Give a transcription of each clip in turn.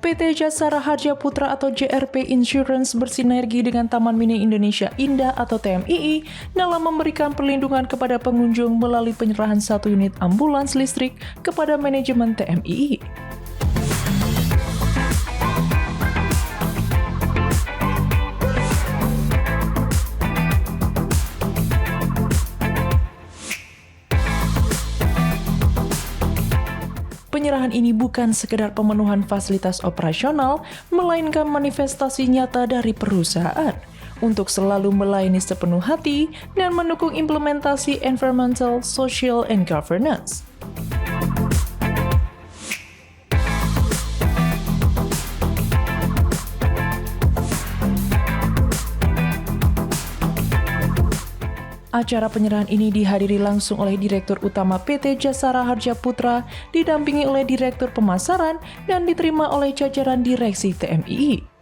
PT Jasara Harja Putra atau JRP Insurance bersinergi dengan Taman Mini Indonesia Indah atau TMII dalam memberikan perlindungan kepada pengunjung melalui penyerahan 1 unit ambulans listrik kepada manajemen TMII. Penyerahan ini bukan sekedar pemenuhan fasilitas operasional, melainkan manifestasi nyata dari perusahaan untuk selalu melayani sepenuh hati dan mendukung implementasi environmental, social, and governance. Acara penyerahan ini dihadiri langsung oleh Direktur Utama PT Jasara Harja Putra, didampingi oleh Direktur Pemasaran, dan diterima oleh jajaran direksi TMII.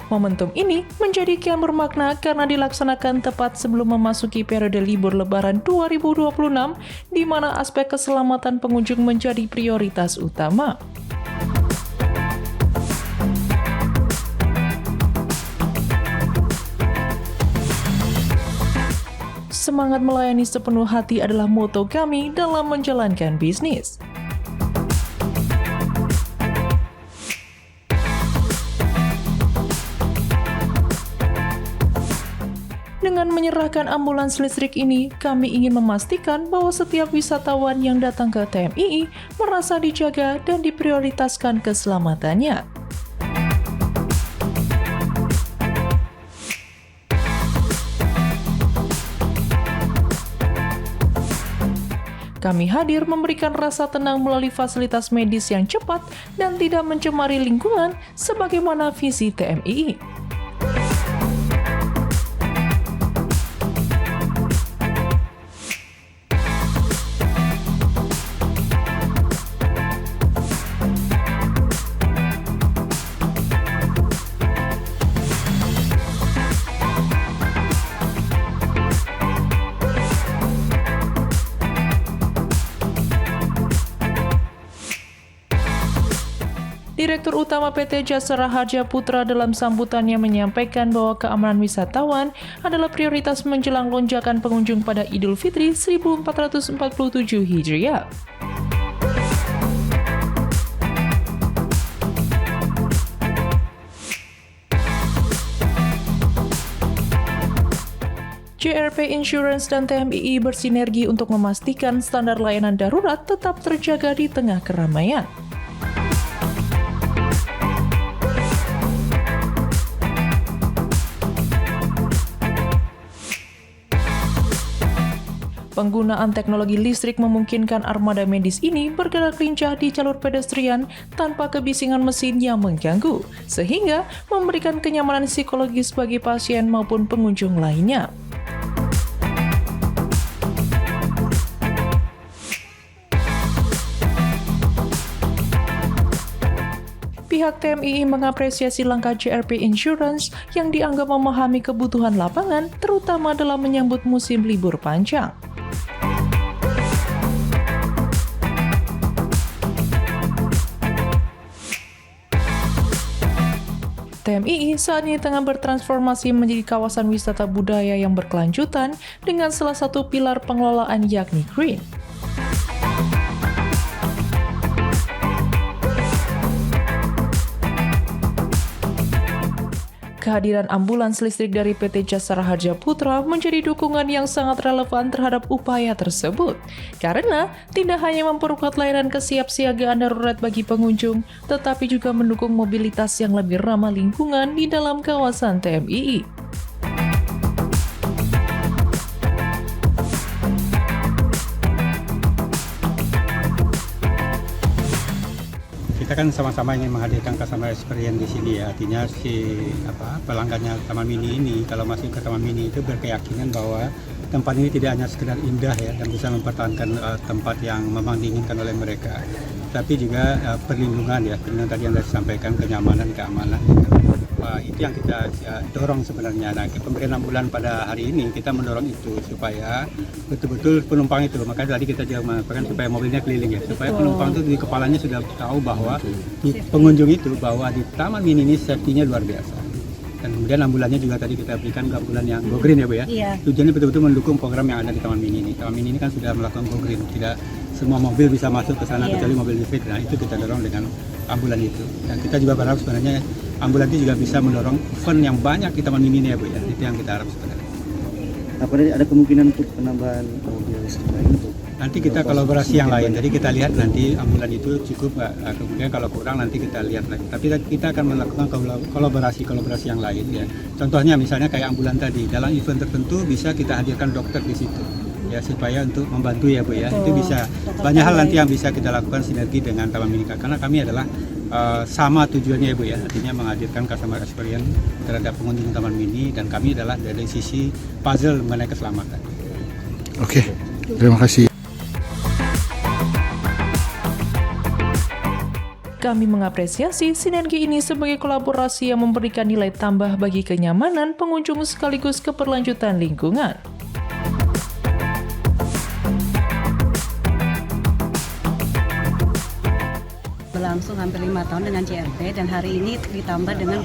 Momentum ini menjadi kian bermakna karena dilaksanakan tepat sebelum memasuki periode libur Lebaran 2026, di mana aspek keselamatan pengunjung menjadi prioritas utama. Semangat melayani sepenuh hati adalah moto kami dalam menjalankan bisnis. Dengan menyerahkan ambulans listrik ini, kami ingin memastikan bahwa setiap wisatawan yang datang ke TMII merasa dijaga dan diprioritaskan keselamatannya. Kami hadir memberikan rasa tenang melalui fasilitas medis yang cepat dan tidak mencemari lingkungan sebagaimana visi TMII. Direktur Utama PT Jasara Harja Putra dalam sambutannya menyampaikan bahwa keamanan wisatawan adalah prioritas menjelang lonjakan pengunjung pada Idul Fitri 1447 Hijriah. JRP Insurance dan TMII bersinergi untuk memastikan standar layanan darurat tetap terjaga di tengah keramaian. Penggunaan teknologi listrik memungkinkan armada medis ini bergerak lincah di jalur pedestrian tanpa kebisingan mesin yang mengganggu, sehingga memberikan kenyamanan psikologis bagi pasien maupun pengunjung lainnya. Pihak TMII mengapresiasi langkah JRP Insurance yang dianggap memahami kebutuhan lapangan, terutama dalam menyambut musim libur panjang. TMII saat ini tengah bertransformasi menjadi kawasan wisata budaya yang berkelanjutan dengan salah satu pilar pengelolaan yakni Green. Kehadiran ambulans listrik dari PT Jasara Harja Putra menjadi dukungan yang sangat relevan terhadap upaya tersebut, karena tidak hanya memperkuat layanan kesiapsiagaan darurat bagi pengunjung, tetapi juga mendukung mobilitas yang lebih ramah lingkungan di dalam kawasan TMII. Kita kan sama-sama ingin menghadirkan customer experience di sini ya, artinya pelanggannya Taman Mini ini kalau masuk ke Taman Mini itu berkeyakinan bahwa tempat ini tidak hanya sekedar indah ya dan bisa mempertahankan tempat yang memang diinginkan oleh mereka, tapi juga perlindungan ya, perlindungan tadi yang sudah disampaikan, kenyamanan, keamanan. Itu yang kita dorong sebenarnya. Nah, pemberian ambulan pada hari ini kita mendorong itu supaya betul-betul penumpang itu, makanya tadi kita juga mengatakan supaya mobilnya keliling ya, supaya penumpang itu di kepalanya sudah tahu bahwa di pengunjung itu bahwa di Taman Mini ini safety-nya luar biasa. Dan kemudian ambulannya juga tadi kita berikan ambulan yang go green ya Bu ya. Iya. Tujuannya betul-betul mendukung program yang ada di Taman Mini ini. Taman Mini ini kan sudah melakukan go green, tidak semua mobil bisa masuk ke sana kecuali mobil listrik. Nah itu kita dorong dengan ambulan itu. Dan kita juga berharap sebenarnya ambulan itu juga bisa mendorong event yang banyak di Taman Mini ini ya Bu ya. Itu yang kita harap sebenarnya. Apakah ada kemungkinan untuk penambahan mobil listrik lain untuk Nanti kita kolaborasi yang lain. Jadi kita lihat nanti ambulan itu cukup nggak. Nah, kemudian kalau kurang nanti kita lihat lagi. Tapi kita akan melakukan kolaborasi yang lain ya. Contohnya misalnya kayak ambulan tadi. Dalam event tertentu bisa kita hadirkan dokter di situ. Ya supaya untuk membantu ya Bu ya. Itu bisa banyak hal nanti yang bisa kita lakukan sinergi dengan Taman Mini karena kami adalah sama tujuannya ya Bu ya. Artinya menghadirkan customer experience terhadap pengunjung Taman Mini dan kami adalah dari sisi puzzle mengenai keselamatan. Oke, terima kasih. Kami mengapresiasi sinergi ini sebagai kolaborasi yang memberikan nilai tambah bagi kenyamanan pengunjung sekaligus keberlanjutan lingkungan. Berlangsung hampir 5 tahun dengan JRP dan hari ini ditambah dengan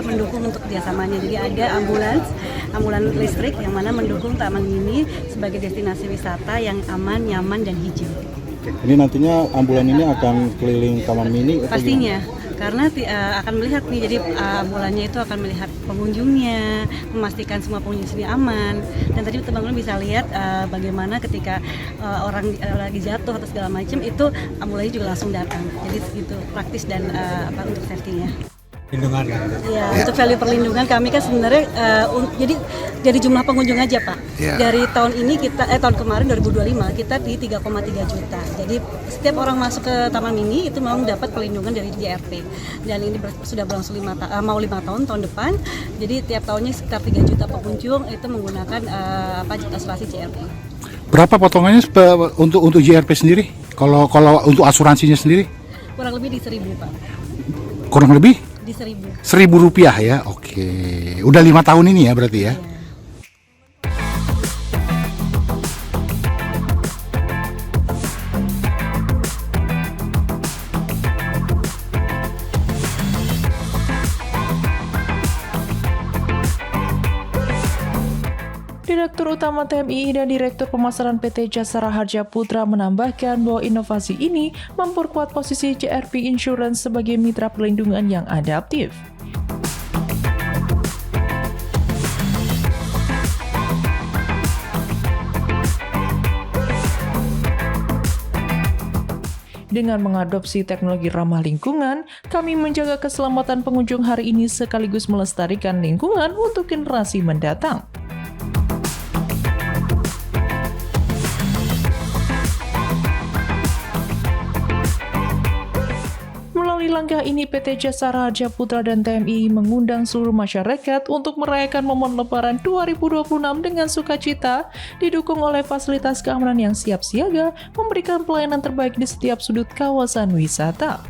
mendukung untuk kerjasamanya. Jadi ada ambulans listrik yang mana mendukung Taman Mini sebagai destinasi wisata yang aman, nyaman, dan hijau. Ini nantinya ambulan ini akan keliling Taman Mini atau Pastinya, karena akan melihat nih, jadi ambulannya itu akan melihat pengunjungnya, memastikan semua pengunjung sini aman. Dan tadi teman-teman bisa lihat bagaimana ketika orang lagi jatuh atau segala macam itu ambulannya juga langsung datang. Jadi itu praktis dan untuk safety-nya. Lindungan kan. Ya, untuk value perlindungan kami kan sebenarnya jadi dari jumlah pengunjung aja Pak. Dari tahun ini tahun kemarin 2025 kita di 3,3 juta. Jadi setiap orang masuk ke Taman Mini itu memang dapat perlindungan dari JRP. Dan ini sudah berlangsung 5 tahun depan. Jadi tiap tahunnya sekitar 3 juta pengunjung itu menggunakan asuransi JRP. berapa potongannya untuk JRP sendiri? Kalau untuk asuransinya sendiri? Kurang lebih di 1.000 Pak. Kurang lebih? Di 1.000. Rp1.000 ya, oke. Udah 5 tahun ini ya berarti ya? Iya. Direktur Utama TMI dan Direktur Pemasaran PT Jasara Harja Putra menambahkan bahwa inovasi ini memperkuat posisi JRP Insurance sebagai mitra perlindungan yang adaptif. Dengan mengadopsi teknologi ramah lingkungan, kami menjaga keselamatan pengunjung hari ini sekaligus melestarikan lingkungan untuk generasi mendatang. Melalui langkah ini, PT Jasara Harja Putra dan TMI mengundang seluruh masyarakat untuk merayakan momen Lebaran 2026 dengan sukacita, didukung oleh fasilitas keamanan yang siap siaga, memberikan pelayanan terbaik di setiap sudut kawasan wisata.